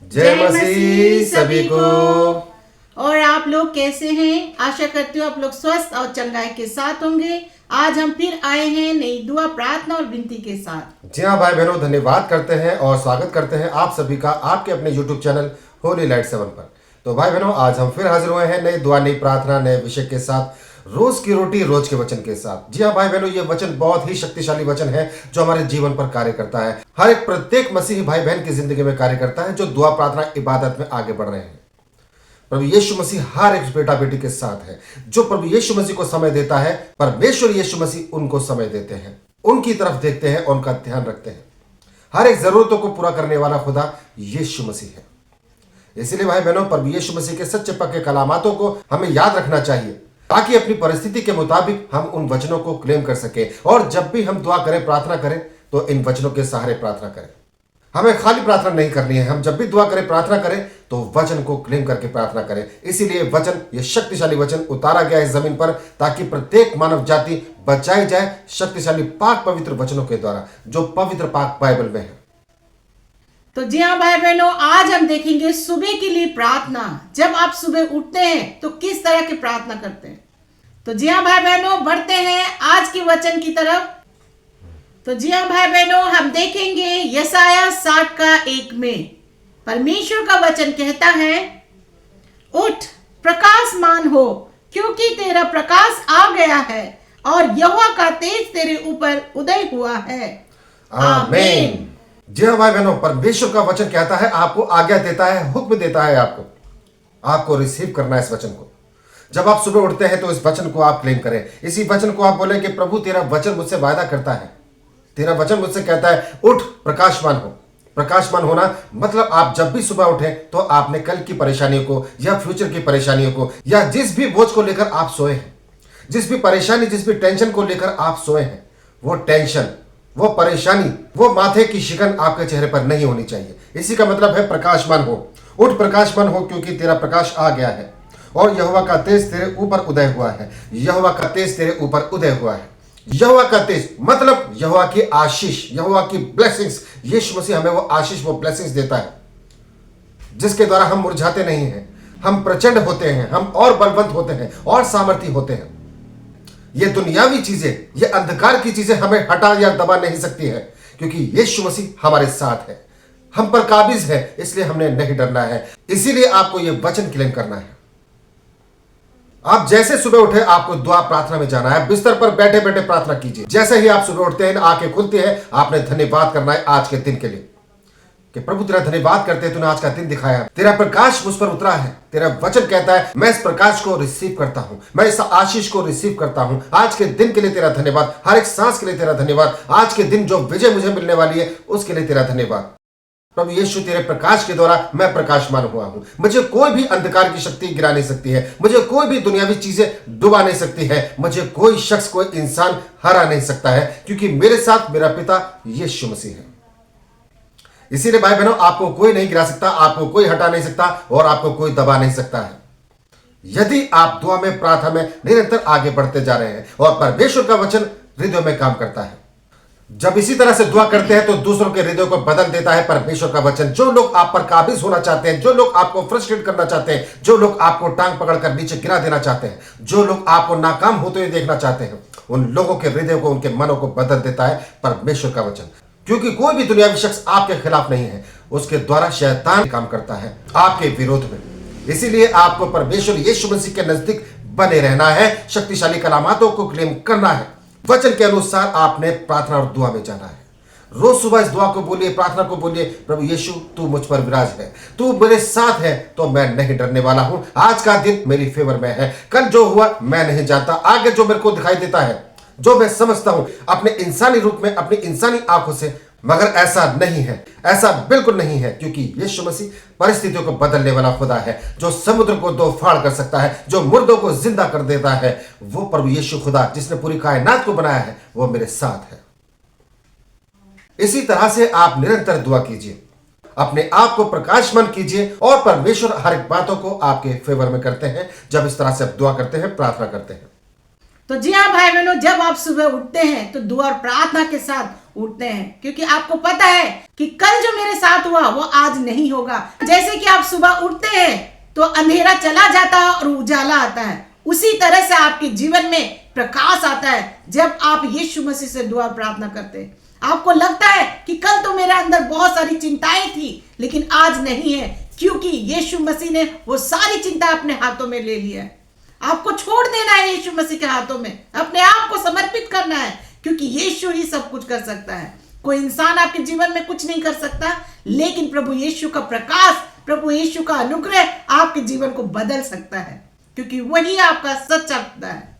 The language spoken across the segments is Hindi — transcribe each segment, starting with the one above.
जय मसीह सभी को। और आप लोग कैसे हैं? आशा करती हूँ आप लोग स्वस्थ और चंगाई के साथ होंगे। आज हम फिर आए हैं नई दुआ, प्रार्थना और विनती के साथ। जी हाँ भाई बहनों, धन्यवाद करते हैं और स्वागत करते हैं आप सभी का आपके अपने यूट्यूब चैनल होली लाइट 7 पर। तो भाई बहनों, आज हम फिर हाजिर हुए हैं नई दुआ, नई प्रार्थना, नए विषय के साथ, रोज की रोटी रोज के वचन के साथ। जी हाँ भाई बहनों, ये वचन बहुत ही शक्तिशाली वचन है जो हमारे जीवन पर कार्य करता है। हर एक प्रत्येक मसीही भाई बहन की जिंदगी में कार्य करता है जो दुआ, प्रार्थना, इबादत में आगे बढ़ रहे हैं। प्रभु यीशु मसीह हर एक बेटा बेटी के साथ है। जो प्रभु यीशु मसीह को समय देता है, परमेश्वर यीशु मसीह उनको समय देते हैं, उनकी तरफ देखते हैं, उनका ध्यान रखते हैं। हर एक जरूरतों को पूरा करने वाला खुदा यीशु मसीह है। इसीलिए भाई बहनों, प्रभु यीशु मसीह के सच्चे पक्के कलामातों को हमें याद रखना चाहिए ताकि अपनी परिस्थिति के मुताबिक हम उन वचनों को क्लेम कर सके। और जब भी हम दुआ करें, प्रार्थना करें, तो इन वचनों के सहारे प्रार्थना करें। हमें खाली प्रार्थना नहीं करनी है। हम जब भी दुआ करें, प्रार्थना करें, तो वचन को क्लेम करके प्रार्थना करें। इसीलिए वचन, ये शक्तिशाली वचन उतारा गया है जमीन पर ताकि प्रत्येक मानव जाति बचाई जाए शक्तिशाली पाक पवित्र वचनों के द्वारा, जो पवित्र पाक बाइबल में है। तो जी हाँ भाई बहनों, आज हम देखेंगे सुबह के लिए प्रार्थना। जब आप सुबह उठते हैं तो किस तरह की प्रार्थना करते हैं। तो जी हाँ भाई बहनों, बढ़ते हैं आज के वचन की तरफ। तो जी हाँ भाई बहनों, हम देखेंगे यशायाह 60:1 में परमेश्वर का वचन कहता है, उठ प्रकाशमान हो, क्योंकि तेरा प्रकाश आ गया है और यहोवा का तेज तेरे ऊपर उदय हुआ है। आमीन। जी हाँ भाई बहनों, परमेश्वर का वचन कहता है, आपको आज्ञा देता है, हुक्म देता है आपको रिसीव करना है इस वचन को। जब आप सुबह उठते हैं तो इस वचन को आप क्लेम करें। इसी वचन को आप बोलें कि प्रभु तेरा वचन मुझसे वायदा करता है, तेरा वचन मुझसे कहता है, उठ प्रकाशमान हो। प्रकाशमान होना मतलब आप जब भी सुबह उठें तो आपने कल की परेशानियों को या फ्यूचर की परेशानियों को या जिस भी बोझ को लेकर आप सोए हैं, जिस भी परेशानी, जिस भी टेंशन को लेकर आप सोए हैं, वो टेंशन, वो परेशानी, वो माथे की शिकन आपके चेहरे पर नहीं होनी चाहिए। इसी का मतलब है प्रकाशमान हो। उठ प्रकाशमान हो, क्योंकि तेरा प्रकाश आ गया है और यहोवा का तेज तेरे ऊपर उदय हुआ है। यहोवा का तेज तेरे ऊपर उदय हुआ है। यहोवा का तेज मतलब यहोवा की आशीष, यहोवा की ब्लेसिंग्स। यीशु मसीह हमें वो आशीष, वो ब्लेसिंग्स देता है जिसके द्वारा हम मुरझाते नहीं हैं, हम प्रचंड होते हैं, हम और बलवंत होते हैं और सामर्थी होते हैं। ये दुनियावी चीजें, ये अंधकार की चीजें हमें हटा या दबा नहीं सकती है, क्योंकि यीशु मसीह हमारे साथ है, हम पर काबिज है। इसलिए हमने नहीं डरना है। इसीलिए आपको ये वचन क्लेम करना है। आप जैसे सुबह उठे, आपको दुआ, प्रार्थना में जाना है। बिस्तर पर बैठे बैठे प्रार्थना कीजिए। जैसे ही आप सुबह उठते हैं, आंखें खुलती हैं, आपने धन्यवाद करना है आज के दिन के लिए कि प्रभु तेरा धन्यवाद करते हैं, तूने आज का दिन दिखाया, तेरा प्रकाश मुझ पर उतरा है। तेरा वचन कहता है, मैं इस प्रकाश को रिसीव करता हूं, मैं इस आशीष को रिसीव करता हूं। आज के दिन के लिए तेरा धन्यवाद, हर एक सांस के लिए तेरा धन्यवाद। आज के दिन जो विजय मुझे मिलने वाली है उसके लिए तेरा धन्यवाद। प्रभु यीशु, तेरे प्रकाश के द्वारा मैं प्रकाशमान हुआ हूं। मुझे कोई भी अंधकार की शक्ति गिरा नहीं सकती है, मुझे कोई भी दुनियावी चीजें डुबा नहीं सकती है, मुझे कोई शख्स, कोई इंसान हरा नहीं सकता है, क्योंकि मेरे साथ मेरा पिता यीशु मसीह है। इसीलिए भाई बहनों, आपको कोई नहीं गिरा सकता, आपको कोई हटा नहीं सकता और आपको कोई दबा नहीं सकता है, यदि आप दुआ में, प्रार्थना में निरंतर आगे बढ़ते जा रहे हैं और परमेश्वर का वचन हृदय में काम करता है। जब इसी तरह से दुआ करते हैं तो दूसरों के हृदय को बदल देता है परमेश्वर का वचन। जो लोग आप पर काबिज होना चाहते हैं, जो लोग आपको फ्रस्ट्रेट करना चाहते हैं, जो लोग आपको टांग पकड़कर नीचे गिरा देना चाहते हैं, जो लोग आपको नाकाम होते हुए देखना चाहते हैं, उन लोगों के हृदय को, उनके मनों को बदल देता है परमेश्वर का वचन। क्योंकि कोई भी दुनियावी शख्स आपके खिलाफ नहीं है, उसके द्वारा शैतान काम करता है आपके विरोध में। इसीलिए आपको परमेश्वर यीशु मसीह के नजदीक बने रहना है, शक्तिशाली कलामातों को क्लेम करना है। वचन के अनुसार आपने प्रार्थना और दुआ में जाना है। रोज सुबह इस दुआ को बोलिए, प्रार्थना को बोलिए, प्रभु यीशु तू मुझ पर विराज है, तू मेरे साथ है, तो मैं नहीं डरने वाला हूं। आज का दिन मेरी फेवर में है। कल जो हुआ मैं नहीं जानता, आगे जो मेरे को दिखाई देता है, जो मैं समझता हूं अपने इंसानी रूप में, अपनी इंसानी आंखों से, मगर ऐसा नहीं है, ऐसा बिल्कुल नहीं है, क्योंकि यीशु मसीह परिस्थितियों को बदलने वाला खुदा है, जो समुद्र को दो फाड़ कर सकता है, जो मुर्दों को जिंदा कर देता है। वो प्रभु यीशु खुदा जिसने पूरी कायनात को बनाया है, वो मेरे साथ है। इसी तरह से आप निरंतर दुआ कीजिए, अपने आप को प्रकाशमान कीजिए और परमेश्वर हर एक बातों को आपके फेवर में करते हैं जब इस तरह से आप दुआ करते हैं, प्रार्थना करते हैं। तो जी हाँ भाई बहनों, जब आप सुबह उठते हैं तो दुआ और प्रार्थना के साथ उठते हैं, क्योंकि आपको पता है कि कल जो मेरे साथ हुआ वो आज नहीं होगा। जैसे कि आप सुबह उठते हैं तो अंधेरा चला जाता है और उजाला आता है, उसी तरह से आपके जीवन में प्रकाश आता है जब आप यीशु मसीह से दुआ और प्रार्थना करते हैं। आपको लगता है कि कल तो मेरे अंदर बहुत सारी चिंताएं थी लेकिन आज नहीं है, क्योंकि यीशु मसीह ने वो सारी चिंता अपने हाथों में ले लिया है। आपको छोड़ देना है यीशु मसीह के हाथों में, अपने आप को समर्पित करना है, क्योंकि यीशु ही सब कुछ कर सकता है। कोई इंसान आपके जीवन में कुछ नहीं कर सकता, लेकिन प्रभु यीशु का प्रकाश, प्रभु यीशु का अनुग्रह आपके जीवन को बदल सकता है, क्योंकि वही आपका सच्चा खुदा है।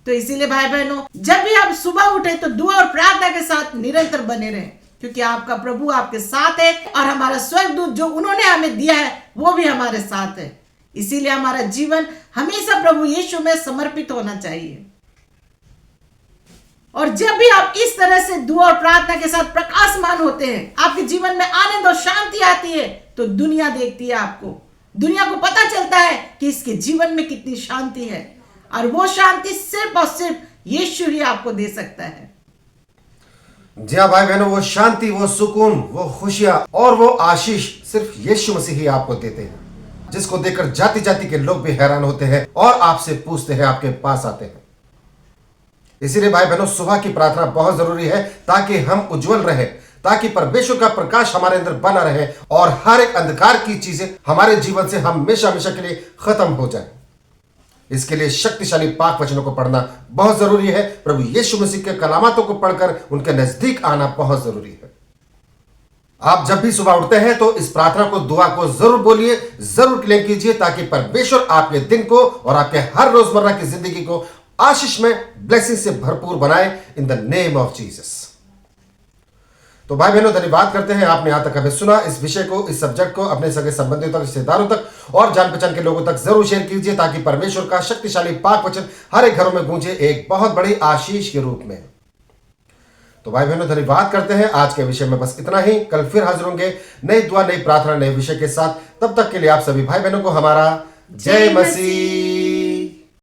तो इसीलिए भाई बहनों, जब भी आप सुबह उठे तो दुआ और प्रार्थना के साथ निरंतर बने रहें, क्योंकि आपका प्रभु आपके साथ है और हमारा स्वर्गदूत जो उन्होंने हमें दिया है वो भी हमारे साथ है। इसीलिए हमारा जीवन हमेशा प्रभु यीशु में समर्पित होना चाहिए। और जब भी आप इस तरह से दुआ और प्रार्थना के साथ प्रकाशमान होते हैं, आपके जीवन में आनंद और शांति आती है, तो दुनिया देखती है आपको, दुनिया को पता चलता है कि इसके जीवन में कितनी शांति है, और वो शांति सिर्फ और सिर्फ यीशु ही आपको दे सकता है। जी हाँ भाई बहनों, वो शांति, वो सुकून, वो खुशियां और वो आशीष सिर्फ यीशु मसीह ही आपको देते हैं, जिसको देखकर जाति जाति के लोग भी हैरान होते हैं और आपसे पूछते हैं, आपके पास आते हैं। इसीलिए भाई बहनों, सुबह की प्रार्थना बहुत जरूरी है ताकि हम उज्जवल रहे, ताकि परमेश्वर का प्रकाश हमारे अंदर बना रहे और हर एक अंधकार की चीजें हमारे जीवन से हमेशा हमेशा के लिए खत्म हो जाए। इसके लिए शक्तिशाली पाक वचनों को पढ़ना बहुत जरूरी है। प्रभु यीशु मसीह के कलामातों को पढ़कर उनके नजदीक आना बहुत जरूरी है। आप जब भी सुबह उठते हैं तो इस प्रार्थना को, दुआ को जरूर बोलिए, जरूर क्लेम कीजिए, ताकि परमेश्वर आपके दिन को और आपके हर रोजमर्रा की जिंदगी को आशीष में, ब्लेसिंग से भरपूर बनाए, in the name of Jesus. तो भाई बहनों, धन्यवाद करते हैं आपने यहां तक हमें सुना। इस विषय को, इस सब्जेक्ट को अपने सगे संबंधियों तक, रिश्तेदारों तक और जान पहचान के लोगों तक जरूर शेयर कीजिए, ताकि परमेश्वर का शक्तिशाली पाक वचन हर एक घरों में गूंजे एक बहुत बड़ी आशीष के रूप में। तो भाई बहनों, धन्यवाद करते हैं। आज के विषय में बस इतना ही। कल फिर हाजिर होंगे नई दुआ, नई प्रार्थना, नए विषय के साथ। तब तक के लिए आप सभी भाई बहनों को हमारा जय मसीह।